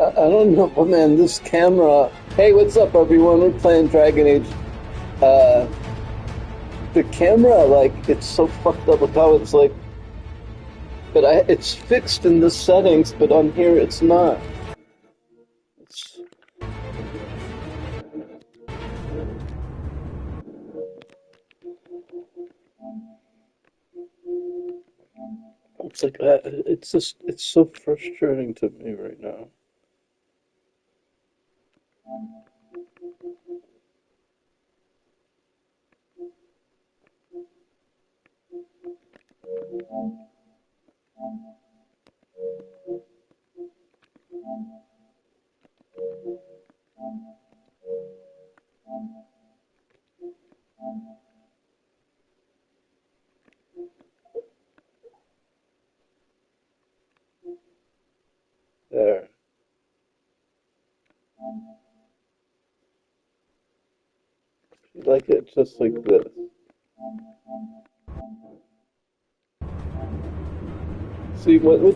I don't know, but man, this camera. Hey, what's up, everyone? We're playing Dragon Age. Uh, the camera, like, it's so fucked up with how it's like. But it's fixed in the settings, but on here it's not. It's, it's like it's just it's so frustrating to me right now. There, like it just like this. See what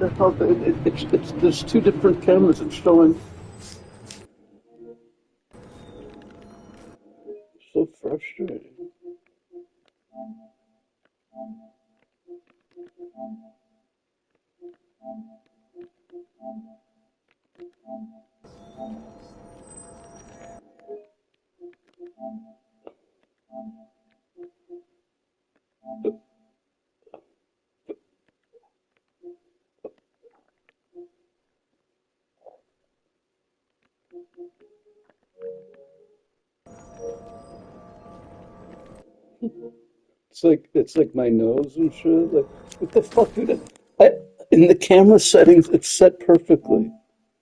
the hell? It's there's two different cameras. It's showing so frustrating. It's like my nose and shit. Like what the fuck, dude? I, in the camera settings, it's set perfectly.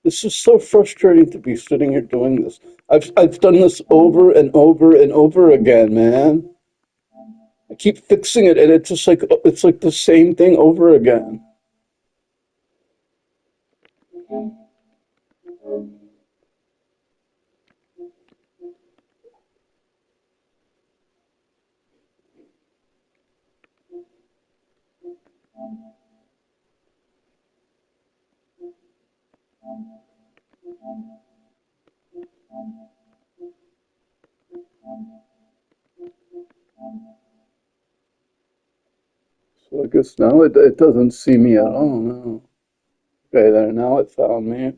This is so frustrating to be sitting here doing this. I've done this over and over and over again, man. I keep fixing it, and it's like the same thing over again. So I guess now it doesn't see me at all. No. Okay, there. Now it found me.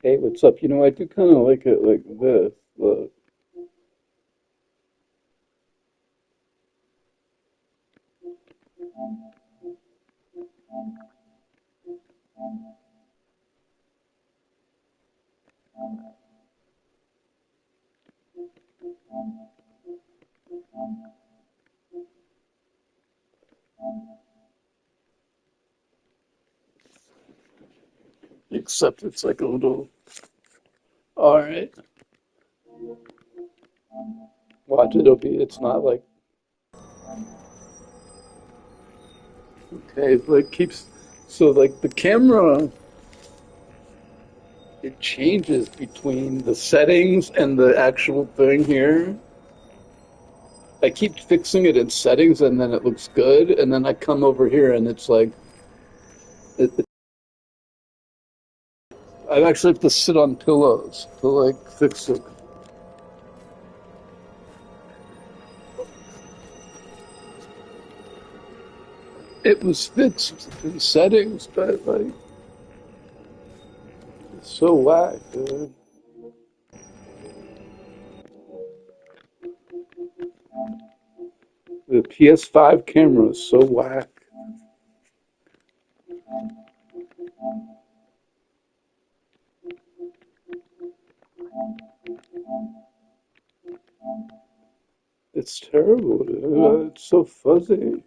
Hey, what's up? You know, I do kind of like it like this. Look. Except it's like a little. All right. Watch it. It'll be. It's not like. Okay, it like keeps. So like the camera, it changes between the settings and the actual thing here. I keep fixing it in settings and then it looks good, and then I come over here and it's like I actually have to sit on pillows to like fix it. It was fixed in settings, but like it's so whack, dude. The PS5 camera is so whack. It's terrible, dude. It's so fuzzy.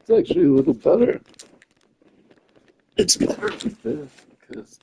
It's actually a little better. It's better with this because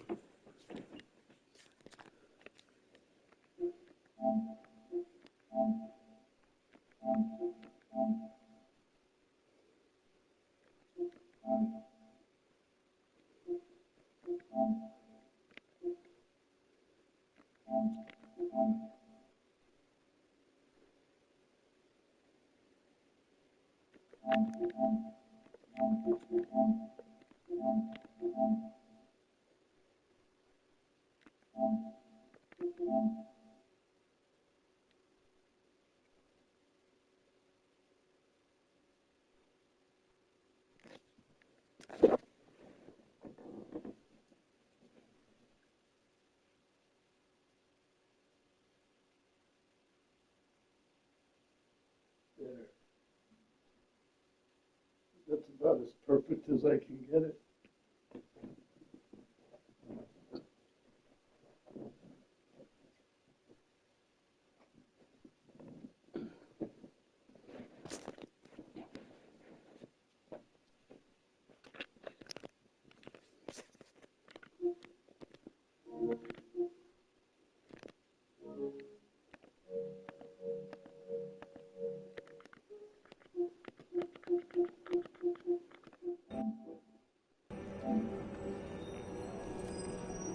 that's about as perfect as I can get it.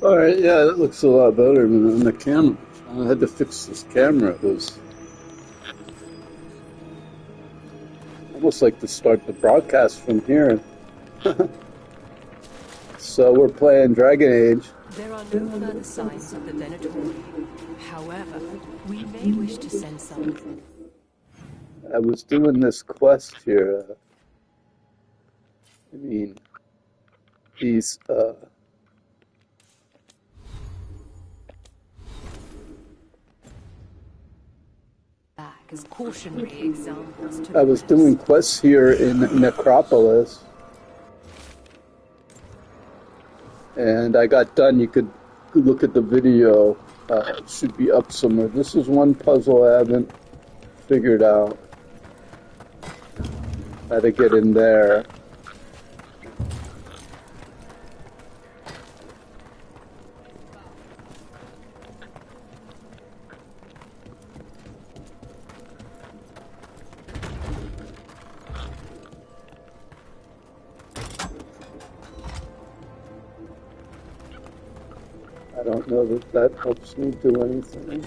All right, yeah, that looks a lot better than the camera. I had to fix this camera. It was almost like to start the broadcast from here. So we're playing Dragon Age. There are no further signs of the Venatori. However, we may wish to send some. I was doing this quest here. I mean, these. Back as cautionary examples to I was doing quests here in Necropolis, and I got done. You could look at the video. It should be up somewhere. This is one puzzle I haven't figured out how to get in there. I don't know that that helps me do anything.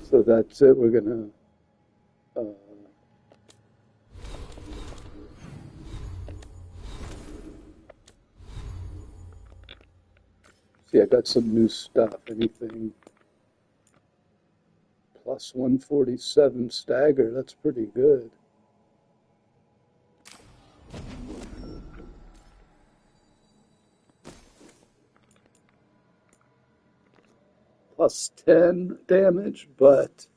So that's it. We're gonna see. I got some new stuff. Anything plus 147 stagger. That's pretty good. Plus 10 damage, but it's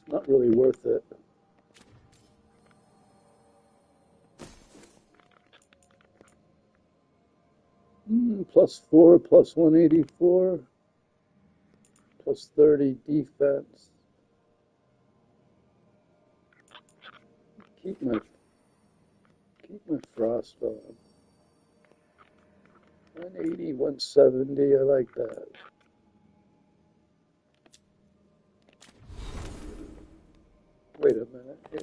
not really worth it. Plus 4, plus 184, plus 30 defense. Keep my frost on. 180, 170, I like that. Wait a minute here.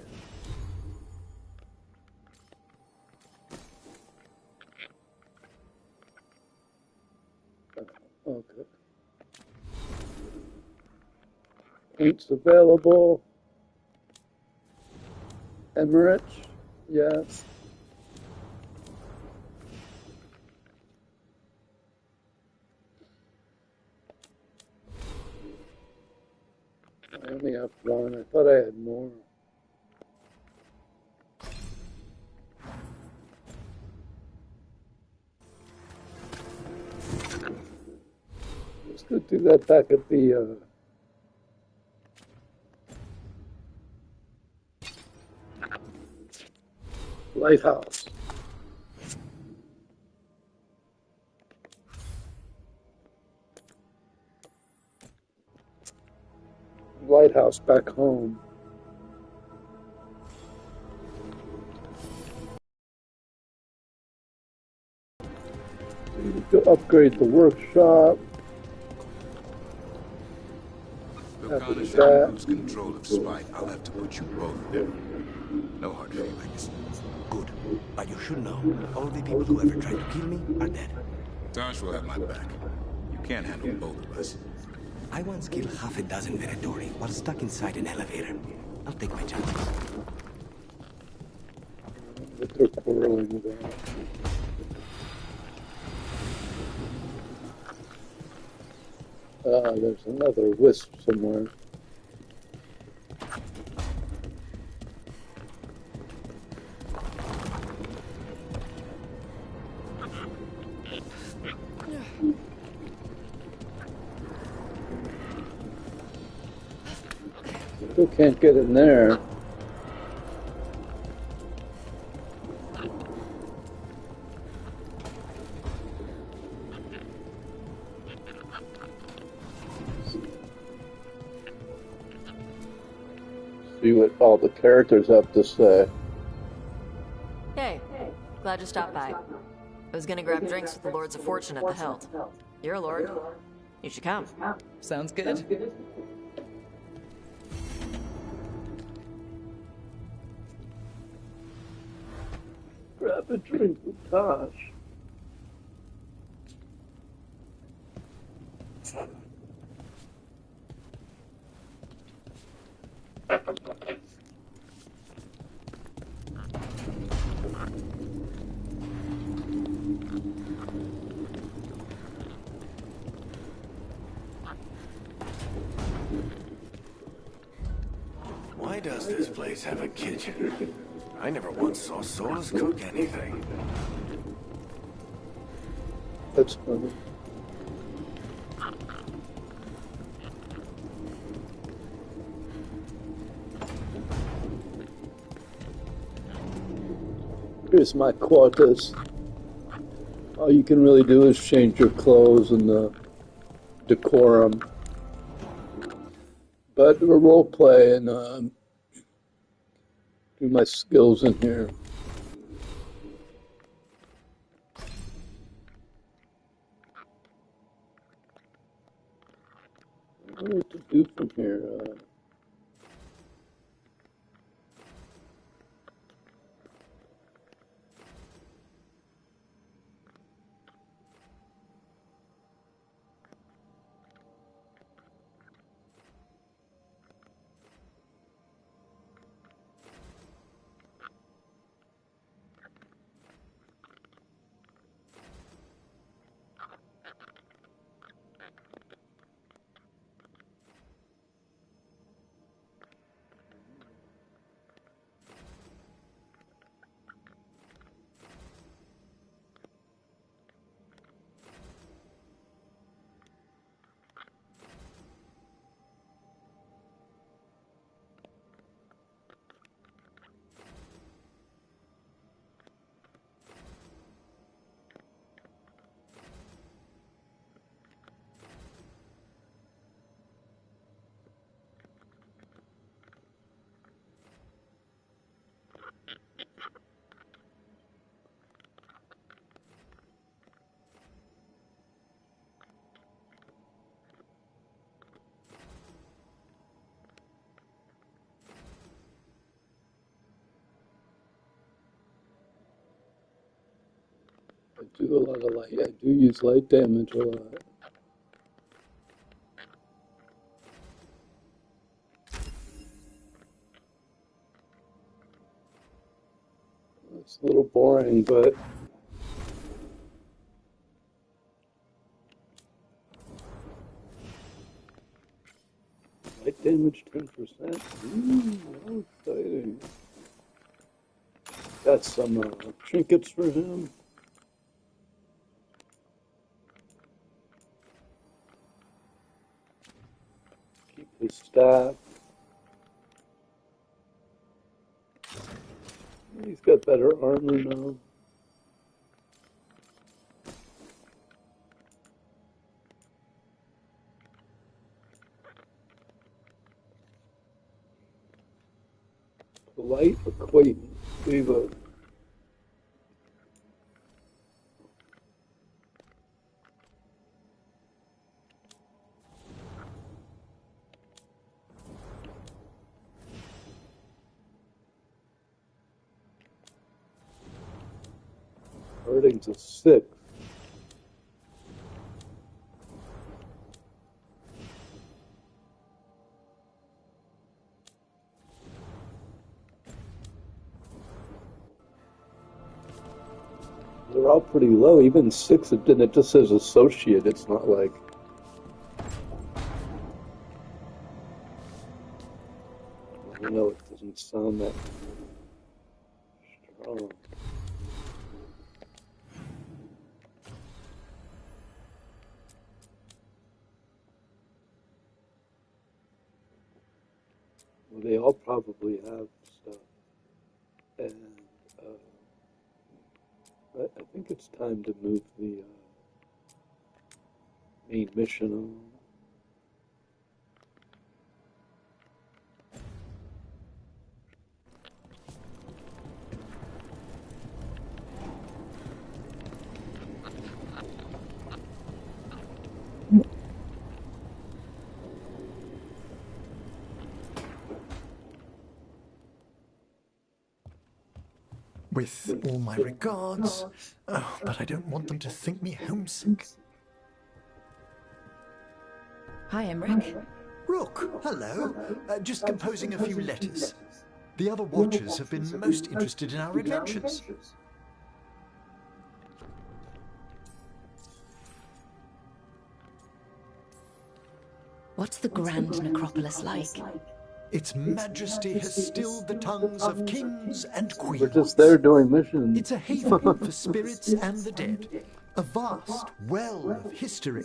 Okay. Points available. Emirates. Yes. I only have one. I thought I had more. Let's go do that back at the lighthouse. Lighthouse back home. So you go upgrade the workshop. Look, honest, I lose control of spite. I'll have to put you both there. No hard feelings. Good. But you should know, all the people who ever tried to kill me are dead. Tosh will have my back. You can't handle both of us. I once killed half a dozen Venatori while stuck inside an elevator. I'll take my chances. What they're quarreling about. There's another wisp somewhere. Still can't get in there. See what all the characters have to say. Hey, glad you stopped by. I was gonna grab drinks with the Lords of Fortune at the Hilt. You're a lord. You should come. Sounds good. Grab a drink with Tosh. Why does this place have a kitchen? I never once saw Solus cook anything. That's funny. Here's my quarters. All you can really do is change your clothes and the decorum. But we're role play and do my skills in here. I don't know what to do from here. I do a lot of light. I do use light damage a lot. It's a little boring, but light damage 10%. How exciting. Got some trinkets for him. Keep his staff. He's got better armor now. Polite acquaintance. Leave a Harding's a 6. They're all pretty low. Even 6, it just says associate. It's not like. I don't know, it doesn't sound that strong. Well, they all probably have stuff. And I think it's time to move the main mission on. With all my regards, but I don't want them to think me homesick. Hi, Emmerich. Rook, hello. Just composing a few letters. The other Watchers have been most interested in our adventures. What's the Grand Necropolis like? Its majesty has stilled the tongues of kings and queens. We're just there doing missions. It's a haven for spirits and the dead, a vast well of history,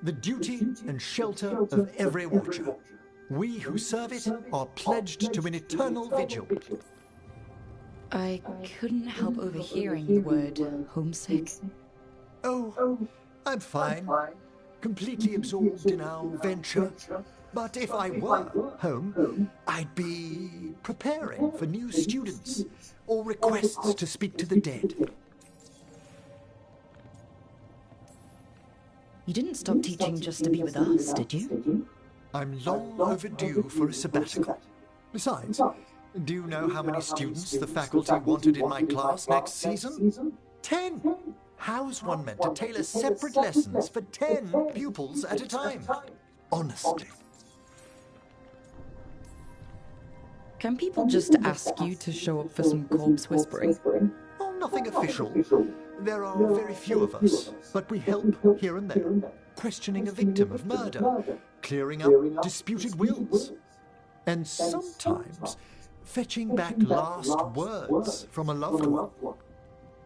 the duty and shelter of every Watcher. We who serve it are pledged to an eternal vigil. I couldn't help overhearing the word homesick. Oh, I'm fine. Completely absorbed in our venture. But if I were home, I'd be preparing for new students or requests to speak to the dead. You didn't stop teaching just to be with us, did you? I'm long overdue for a sabbatical. Besides, do you know how many students the faculty wanted in my class next season? 10! How's one meant to tailor separate lessons for 10 pupils at a time? Honestly. Can people just ask you to show up for some corpse whispering? Oh, nothing official. There are very few of us, but we help here and there, questioning a victim of murder, clearing up disputed wills, and sometimes fetching back last words from a loved one.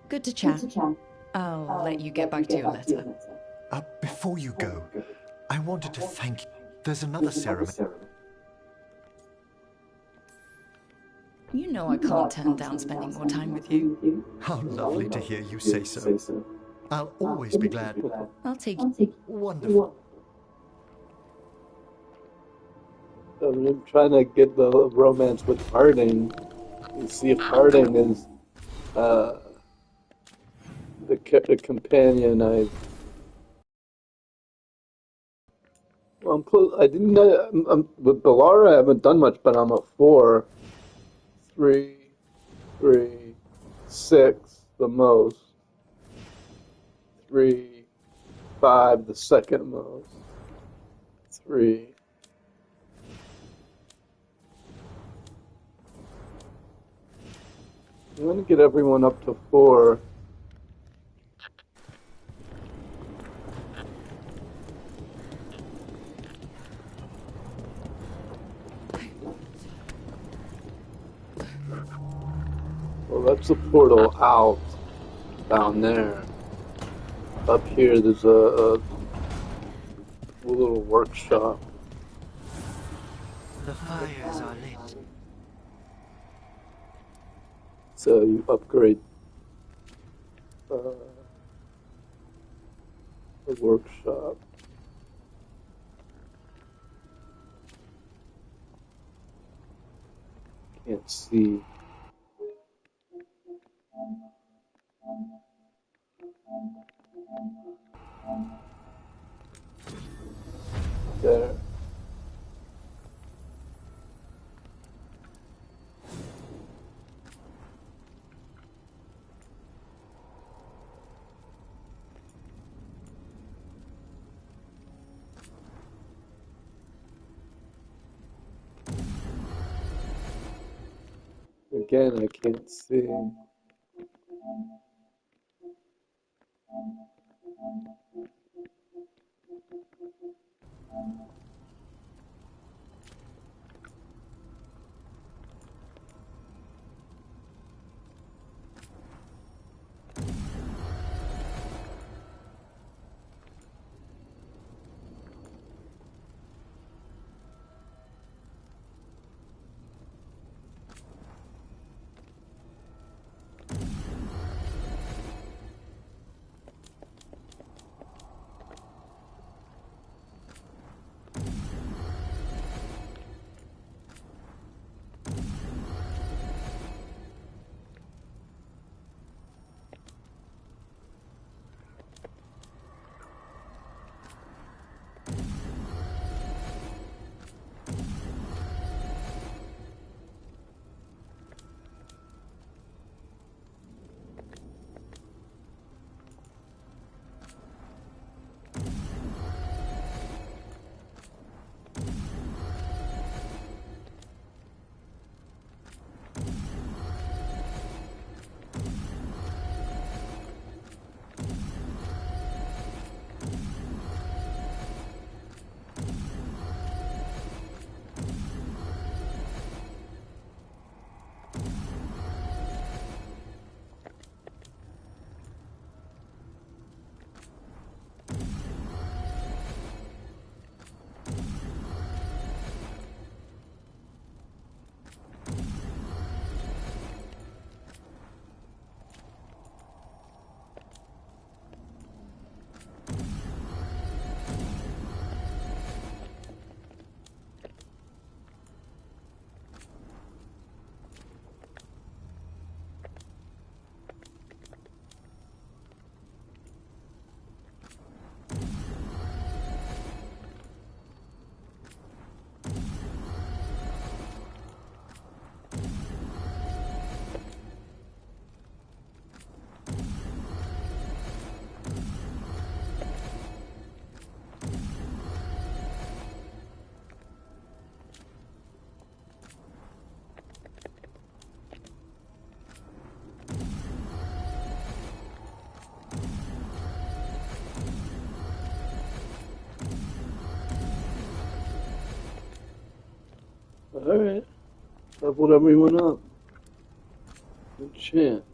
Good to chat. I'll let you get back to your letter. Before you go, I wanted to thank you. There's another ceremony. You know I can't turn down spending more time with you. How lovely to hear you say so. I'll always be glad. I'll take Wonderful. I'm trying to get the romance with Harding and see if Harding is the companion I. Well, I'm close. I didn't know with Bellara. I haven't done much, but I'm a 4, 3, 3, 6 the most. 3, 5 the second most. 3. I'm gonna get everyone up to 4. Well, that's a portal out down there. Up here, there's a little workshop. The fires are lit. So you upgrade the workshop. Can't see. There. Again, I can't see. Alright. Leveled everyone up. Good chant.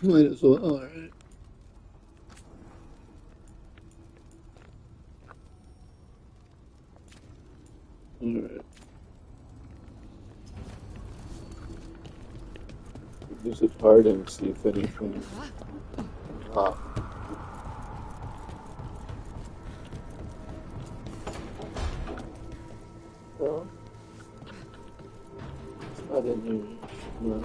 Might as well. Alright. Alright. Use it hard and see if anything. Ah. Well, it's not in here. No.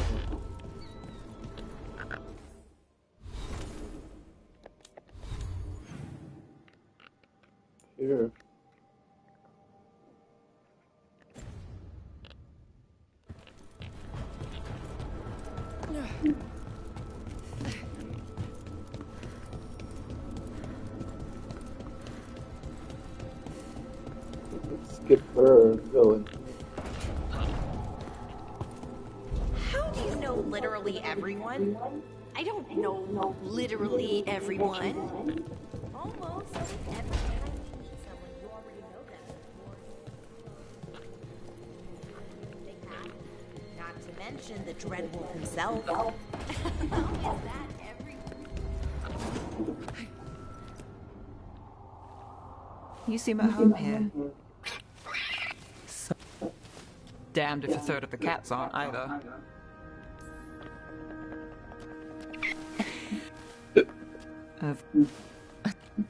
here. Let's skip her and go in. How do you know literally everyone? I don't know literally everyone. Almost every time you meet someone, you already know them. Big hat. Not to mention the Dreadwolf himself. How is that everyone? You seem at home here. So damned if a third of the cats aren't either.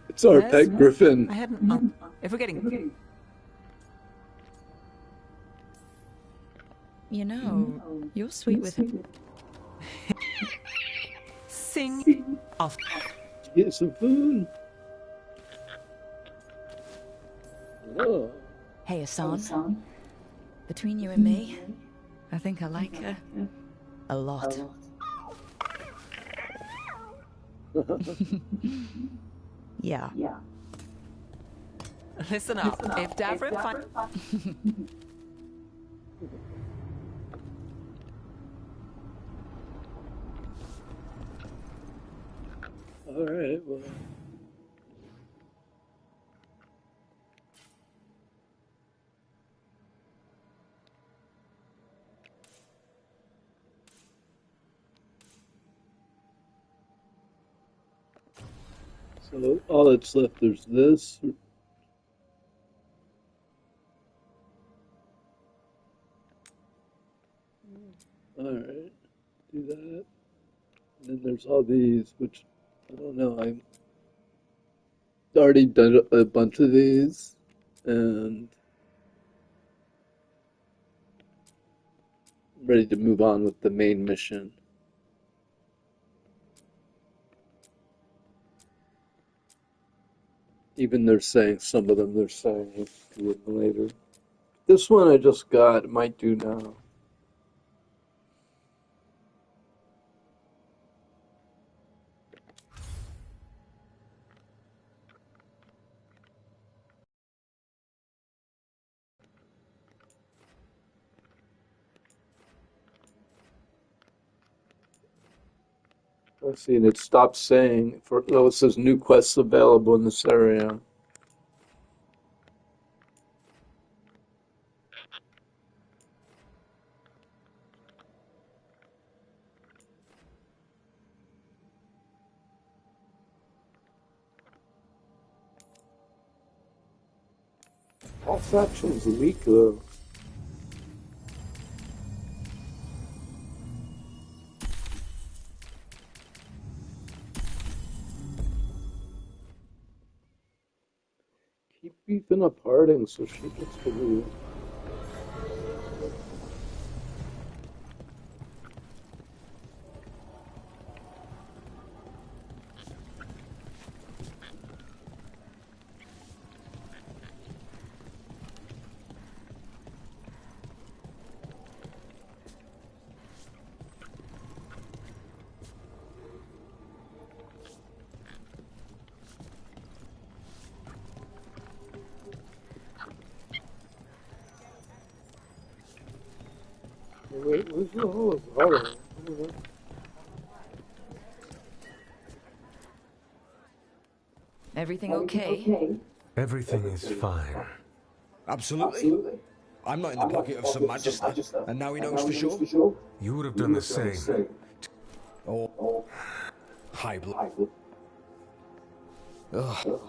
It's our Where's- pet Griffin. I hadn't. If we're getting. You know, you're sweet with him. Sing off. Get some food. Oh. Hey, Hassan. Between you and me, I think I like her a lot. Yeah. Listen up. If Davrin finds. All right. Well. So all that's left, there's this. All right, do that. And then there's all these, which I don't know. I've already done a bunch of these, and I'm ready to move on with the main mission. Even they're saying some of them. They're saying we'll do it later. This one I just got. Might do now. Let's see, and it stopped saying for oh, it says new quests available in this area. All factions weak though. Keep beefing up Harding so she gets to leave. Wait, where's the hell is Harding? Everything okay? Everything is fine. Absolutely. I'm not in the pocket of some magister, and now he knows for sure. You would have done the same. Oh, high blood. Ugh.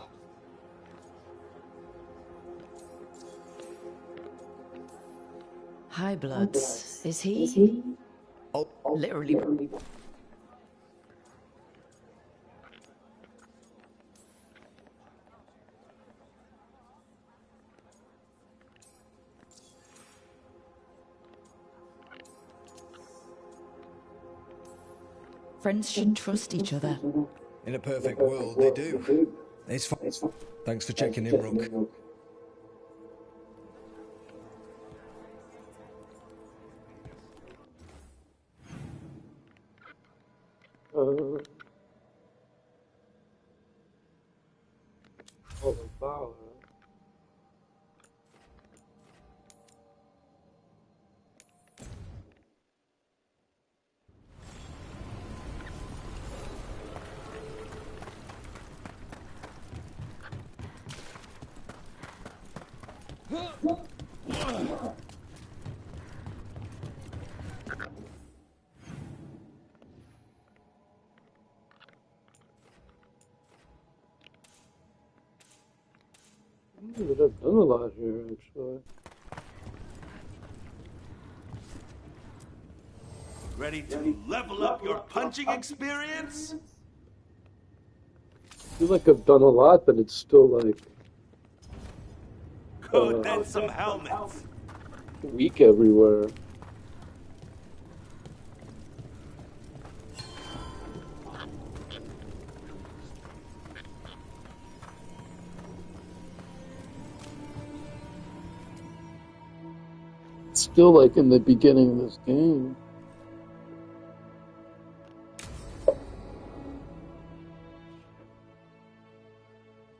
High Bloods, is he? Oh, Literally. Friends should trust each other. in a perfect world, they do. It's fine. Thanks for checking in, Rook. Oh, wow. But I've done a lot here, actually. Ready to level up your punching experience? I feel like I've done a lot, but it's still like Good, then some helmets. weak everywhere. It's still like in the beginning of this game.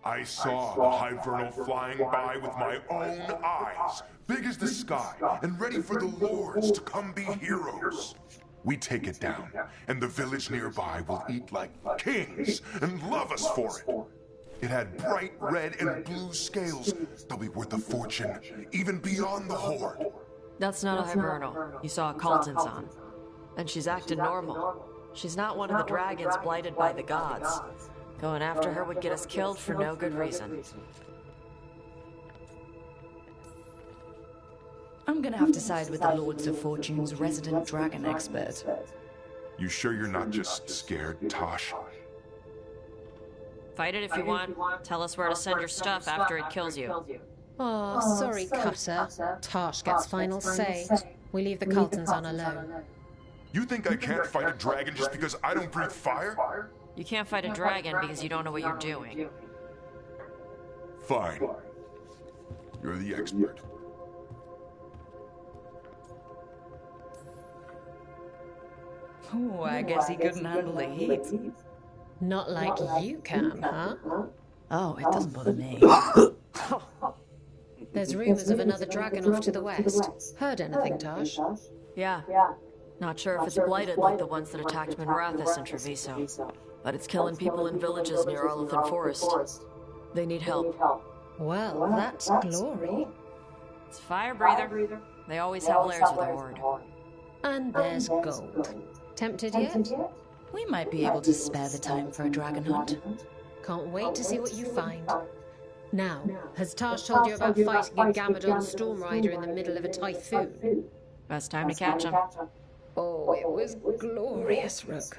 I saw the Hivernal flying by with my own eyes, big as the sky, and ready for the lords to come be heroes. We take it down, and the village nearby will eat like kings and love us for it. It had bright red and blue scales. They'll be worth a fortune, even beyond the Horde. That's not a Hibernal. You saw a Calton's on. And she's acting normal. She's not one of the dragons blighted by the gods. Going after her would get us killed for no good reason. I'm gonna have to side with the Lords of Fortune's resident dragon expert. You sure you're not just scared, Tosh? Fight it if you want. Tell us where to send your stuff after it kills you. Oh, sorry, Cutter. Tosh gets final say. We leave the Caltons on alone. You think I can't fight a dragon just because I don't breathe fire? You can't fight a dragon because you don't know what you're doing. Fine. You're the expert. Oh, I guess he couldn't handle the heat. Not like you can, huh? Oh, it doesn't bother me. There's rumors of another dragon off to the west. Heard anything, Tosh? Yeah. Not sure if it's blighted like the ones that attacked Minrathous and Treviso. But it's killing people in villages near Arlethan Forest. They need help. Well, that's glory. It's fire breather. They always have lairs with the Horde. And there's gold. Tempted yet? We might be able to spare the time for a dragon hunt. Can't wait to see what you find. Now, has Tosh told you about fighting a Gamadon Stormrider in the middle of a typhoon? Best time to catch him. Oh, it was glorious, Rook.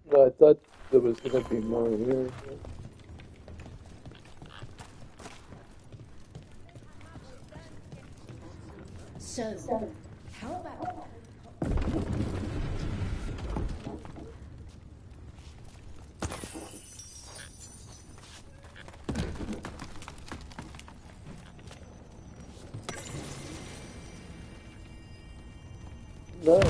No, I thought there was going to be more here. So, how about... No.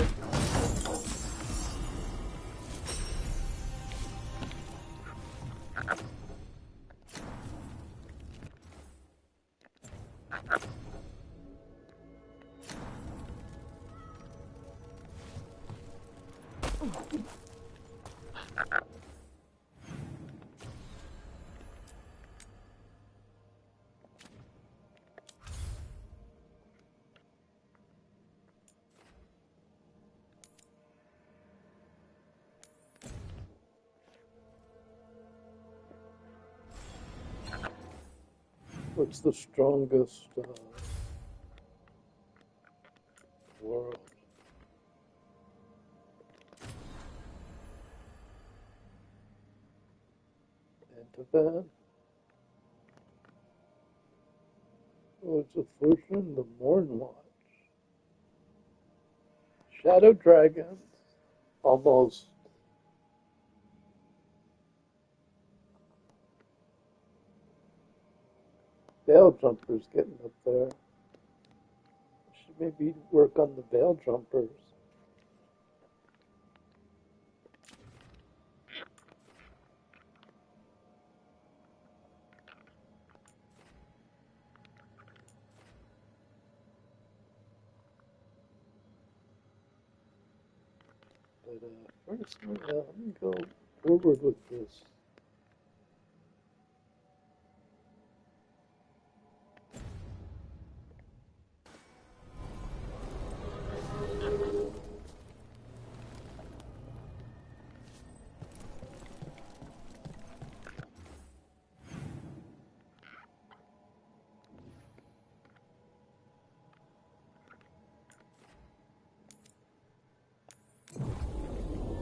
What's the strongest world? Van. Oh, it's a version of the Morn Watch. Shadow Dragons. Almost. Veil Jumpers getting up there. Should maybe work on the Veil Jumpers. But first, let me go forward with this.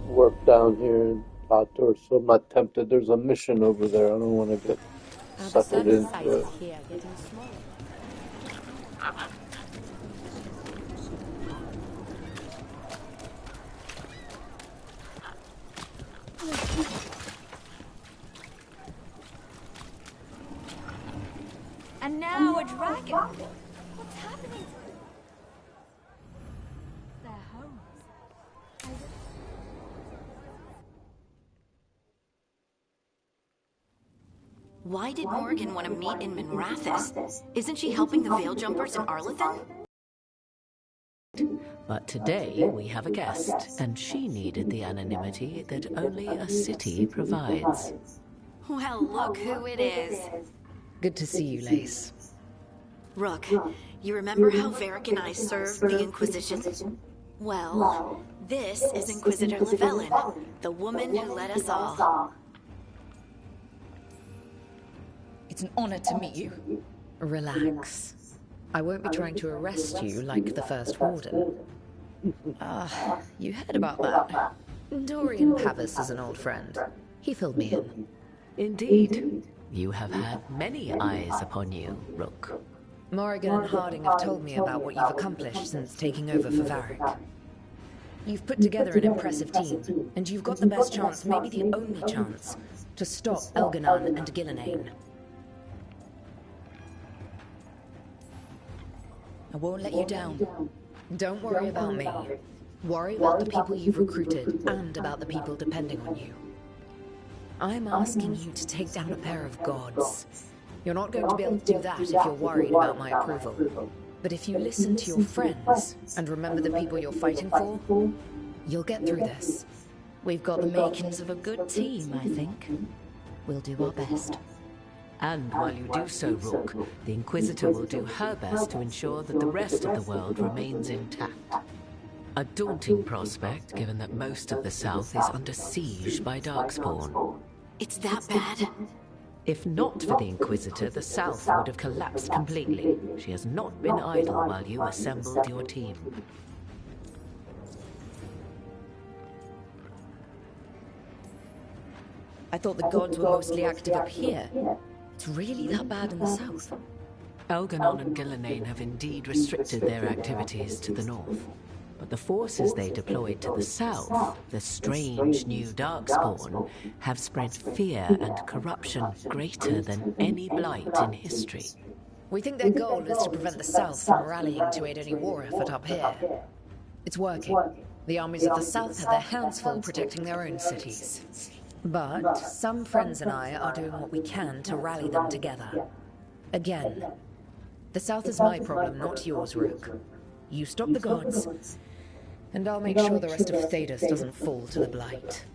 Warp down here and outdoors, so I'm not tempted. There's a mission over there. I don't want to get suckered into it. Here getting smaller. And now a dragon. What's happening? Their homes. Why did Morrigan want to meet in Minrathis? Isn't she helping the Veil Jumpers in Arlathan? But today we have a guest, and she needed the anonymity that only a city provides. Well, look who it is. Good to see you, Lace. Rook, you remember how Varric and I served the Inquisition? Well, this is Inquisitor Llewellyn, the woman who led us all. It's an honor to meet you. Relax. I won't be trying to arrest you like the First Warden. You heard about that. Dorian Pavis is an old friend. He filled me in. Indeed. You have had many eyes upon you, Rook. Morrigan and Harding have told me about what you've accomplished since taking over for Varric. You've put together an impressive team, and you've got the best chance, maybe the only chance, to stop Elganon and Gillenane. I won't let you down. Don't worry about me. Worry about the people you've recruited, and about the people depending on you. I'm asking you to take down a pair of gods. You're not going to be able to do that if you're worried about my approval. But if you listen to your friends, and remember the people you're fighting for, you'll get through this. We've got the makings of a good team, I think. We'll do our best. And while you do so, Rook, the Inquisitor will do her best to ensure that the rest of the world remains intact. A daunting prospect, given that most of the South is under siege by Darkspawn. It's that bad? If not for the Inquisitor, the South would have collapsed completely. She has not been idle while you assembled your team. I thought the gods were mostly active up here. It's really that bad in the south. Elganon and Gillenane have indeed restricted their activities to the north. But the forces they deployed to the south, the strange new Darkspawn, have spread fear and corruption greater than any blight in history. We think their goal is to prevent the south from rallying to aid any war effort up here. It's working. The armies of the south have their hands full protecting their own cities. But some friends and I are doing what we can to rally them together. Again, the south is my problem, not yours, Rook. You stop the gods, and I'll make sure the rest of Thedas doesn't fall to the blight.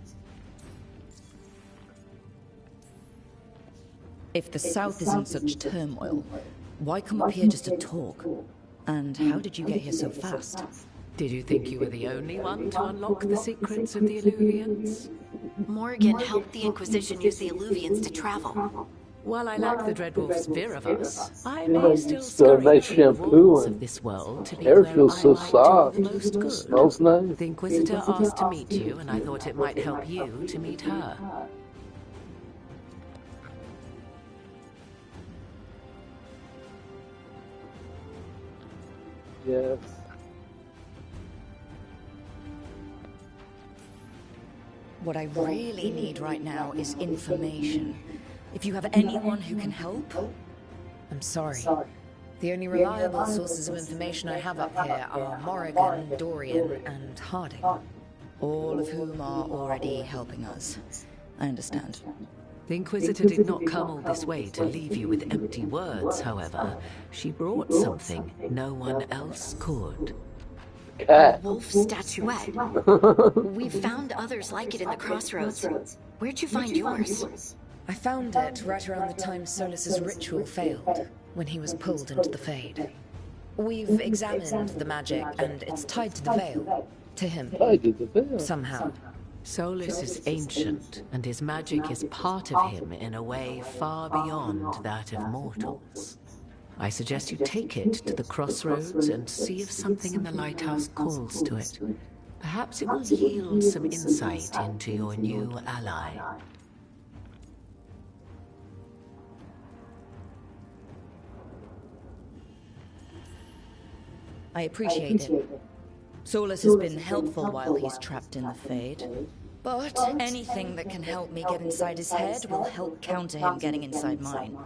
If the south is in such turmoil, why come up here just to talk? And how did you get here so fast? Did you think you were the only one to unlock the secrets of the Illuvians? Morrigan helped the Inquisition use the Illuvians to travel. While I lack the Dreadwolf's Virivus, I You may know, still it's got a scurry nice through the shampoo walls and of this world to be hair where feels I so might soft. do the most good. Smells nice. The Inquisitor asked to meet you, and I thought it might help you to meet her. Yes. What I really need right now is information. If you have anyone who can help... I'm sorry. The only reliable sources of information I have up here are Morrigan, Dorian, and Harding. All of whom are already helping us. I understand. The Inquisitor did not come all this way to leave you with empty words, however. She brought something no one else could. A wolf statuette. We've found others like it in the crossroads. Where'd you find yours? I found it right around the time Solus's ritual failed, when he was pulled into the Fade. We've examined the magic, and it's tied to the veil. To him. Tied to the veil? Somehow. Solus is ancient, and his magic is part of him in a way far beyond that of mortals. I suggest you take it to the crossroads and see if something in the lighthouse calls to it. Perhaps it will yield some insight into your new ally. I appreciate it. Solus has been helpful while he's trapped in the Fade. But anything that can help me get inside his head will help counter him getting inside mine.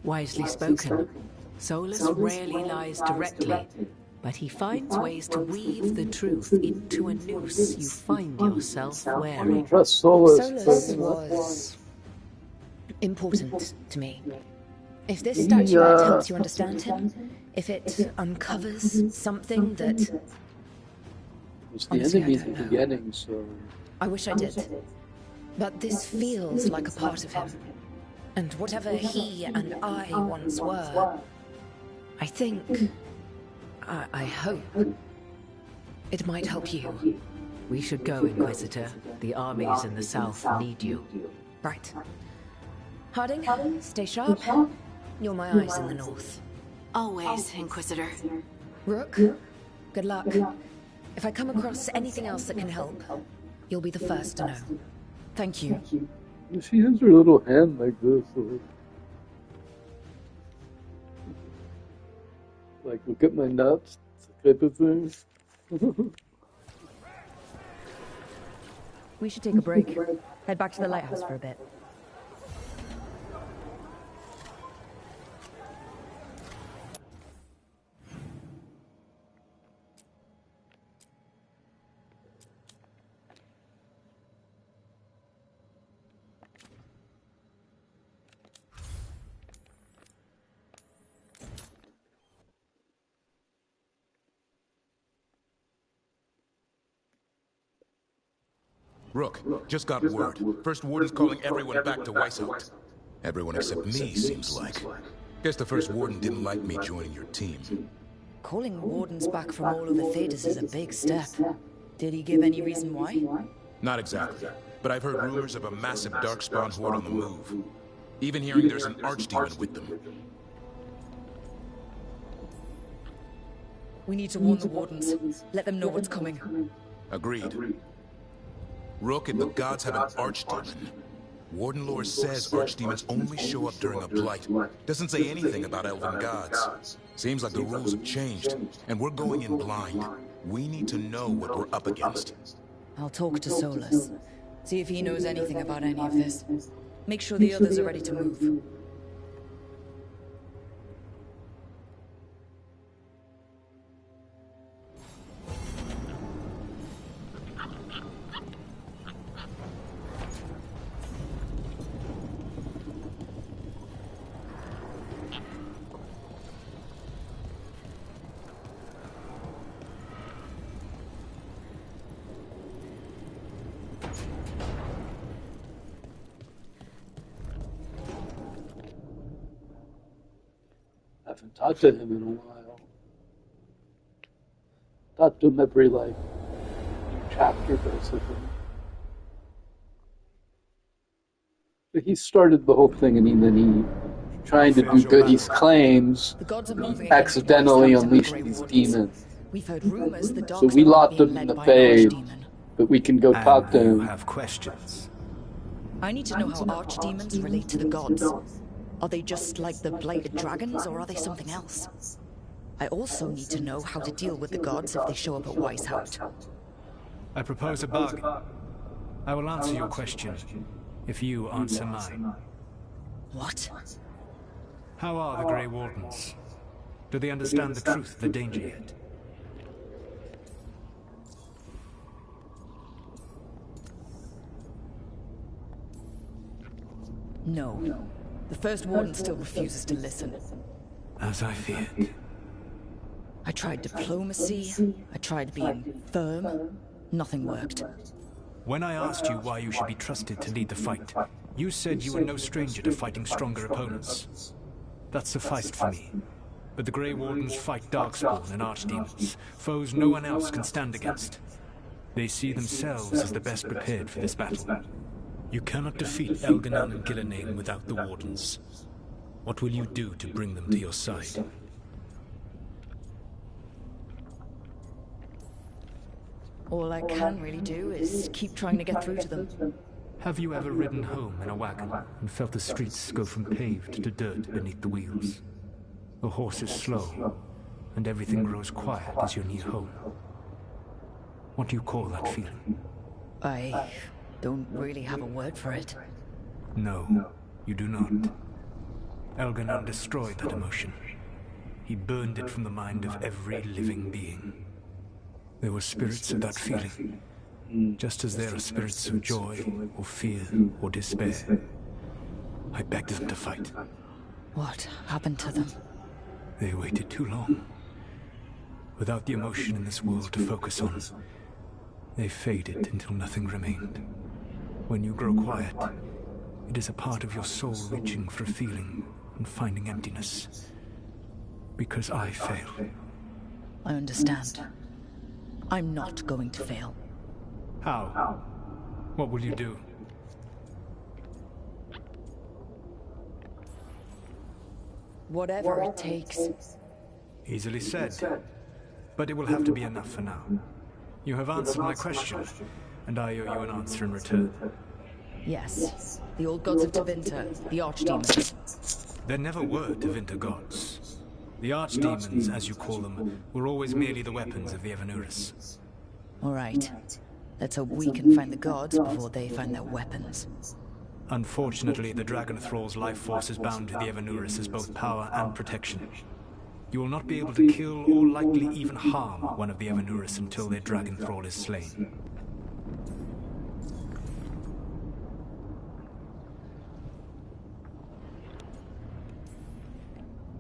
Wisely spoken. Solus rarely lies directly, but he finds ways to weave the truth into a noose you find yourself wearing. Solus was important to me. If this statuette helps you understand him, if it uncovers something that... It's the enemy at the beginning, so... I wish I did. But this feels like a part of him. And whatever he and I once were, I think... I hope... it might help you. We should go, Inquisitor. The armies in the south need you. Right. Harding, stay sharp. You're my eyes in the north. Always, Inquisitor. Rook, good luck. If I come across anything else that can help, you'll be the first to know. Thank you. She has her little hand like this. Like, look at my nuts, type of thing. We should take a break. Head back to the lighthouse for a bit. Rook, just got word. First Warden's calling everyone back to Weishaupt. Everyone except me, seems like. Guess the First Warden didn't like me joining your team. Calling Wardens back from all over Thedas is a big step. Did he give any reason why? Not exactly, but I've heard rumors of a massive Darkspawn horde on the move. Even hearing there's an Archdemon with them. We need to warn the Wardens. Let them know what's coming. Agreed. Rook, if the gods have an Archdemon, Warden lore says Archdemons only show up during a blight. Doesn't say anything about elven gods. Seems like the rules have changed, and we're going in blind. We need to know what we're up against. I'll talk to Solus. See if he knows anything about any of this. Make sure the others are ready to move. I haven't talked to him in a while. Talked to him every, like, chapter, basically. But he started the whole thing, and then he, trying to do good, he claims, accidentally unleashed these demons. We've heard rumors the So we locked him in the Fade, but we can go talk to him. Have questions. I need to know how archdemons relate to the gods. Are they just like the blighted dragons, or are they something else? I also need to know how to deal with the gods if they show up at Weishaupt. I propose a bargain. I will answer your question if you answer mine. What? How are the Grey Wardens? Do they understand the truth of the danger yet? No. The First Warden still refuses to listen. As I feared. I tried diplomacy. I tried being firm. Nothing worked. When I asked you why you should be trusted to lead the fight, you said you were no stranger to fighting stronger opponents. That sufficed for me. But the Grey Wardens fight Darkspawn and Archdemons, foes no one else can stand against. They see themselves as the best prepared for this battle. You cannot defeat Elganon and Gillenane without the Wardens. What will you do to bring them to your side? All I can really do is keep trying to get through to them. Have you ever ridden home in a wagon and felt the streets go from paved to dirt beneath the wheels? The horse is slow, and everything grows quiet as you're near home. What do you call that feeling? I don't really have a word for it. No, you do not. Elganon destroyed that emotion. He burned it from the mind of every living being. There were spirits of that feeling, just as there are spirits of joy, or fear, or despair. I begged them to fight. What happened to them? They waited too long. Without the emotion in this world to focus on, they faded until nothing remained. When you grow quiet, it is a part of your soul reaching for a feeling and finding emptiness. Because I failed. I understand. I'm not going to fail. How? What will you do? Whatever it takes. Easily said. But it will have to be enough for now. You have answered my question, and I owe you an answer in return. Yes. The old gods of Tevinter, the Archdemons. There never were Tevinter gods. The Archdemons, as you call them, were always merely the weapons of the Evanurus. All right. Let's hope we can find the gods before they find their weapons. Unfortunately, the Dragon Thrall's life force is bound to the Evanurus as both power and protection. You will not be able to kill or likely even harm one of the Evanurus until their Dragon Thrall is slain.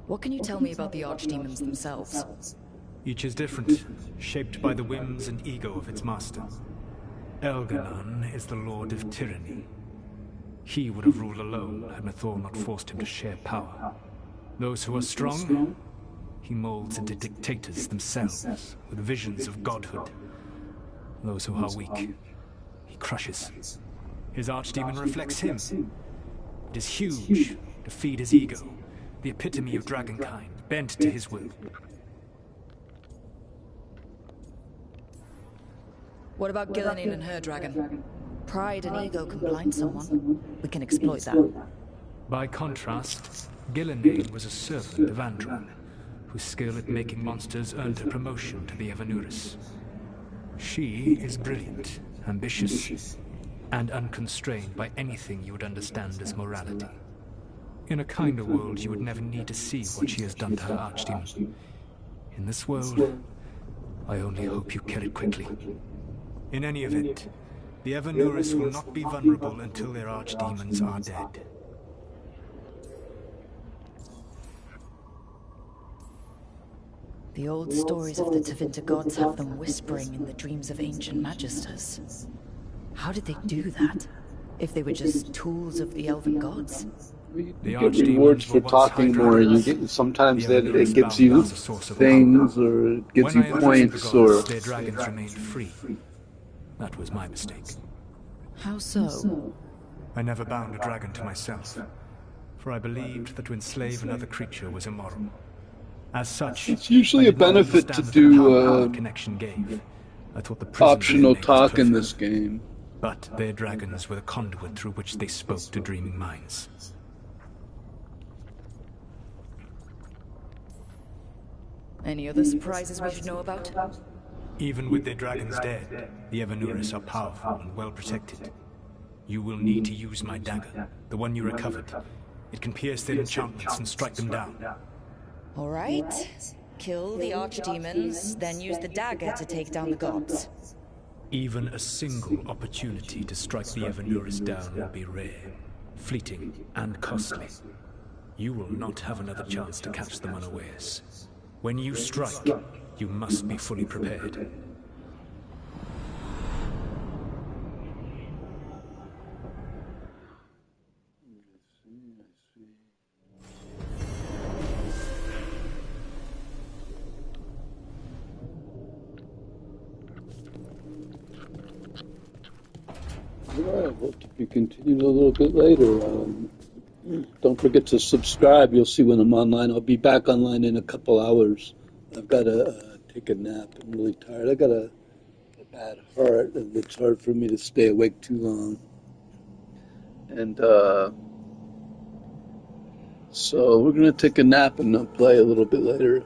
What can you tell me about the Archdemons themselves? Each is different, shaped by the whims and ego of its master. Elganon is the Lord of Tyranny. He would have ruled alone had Mathor not forced him to share power. Those who are strong, he molds into dictators themselves, with visions of godhood. Those who are weak, he crushes. His archdemon reflects him. It is huge, to feed his ego, the epitome of dragonkind, bent to his will. What about Gillenane and her dragon? Pride and ego can blind someone. We can exploit that. By contrast, Gillenane was a servant of Andron, whose skill at making monsters earned her promotion to the Evanurus. She is brilliant, ambitious, and unconstrained by anything you would understand as morality. In a kinder world, you would never need to see what she has done to her archdemon. In this world, I only hope you kill it quickly. In any event, the Evanurus will not be vulnerable until their archdemons are dead. The old stories of the Tevinter gods have them whispering in the dreams of ancient magisters. How did they do that? If they were just tools of the elven gods? You get rewards for talking more. You get, sometimes it gives you things, or it gives you points, or... Their dragons remained free. That was my mistake. How so? I never bound a dragon to myself, for I believed that to enslave another creature was immoral. As such, it's usually a benefit to do connection gave. I thought the optional talk in this game. But their dragons were the conduit through which they spoke to dreaming minds. Any other surprises we should know about? Even with their dragons dead, the Evanuris are powerful and well protected. You will need to use my dagger, the one you recovered. It can pierce their enchantments and strike them down. All right. Kill the archdemons, then use the dagger to take down the gods. Even a single opportunity to strike the Evanuris down will be rare, fleeting, and costly. You will not have another chance to catch them unawares. When you strike, you must be fully prepared. Alright, we'll be continued a little bit later. Don't forget to subscribe. You'll see when I'm online. I'll be back online in a couple hours. I've got to take a nap. I'm really tired. I got a bad heart, and it's hard for me to stay awake too long. And so we're going to take a nap and play a little bit later.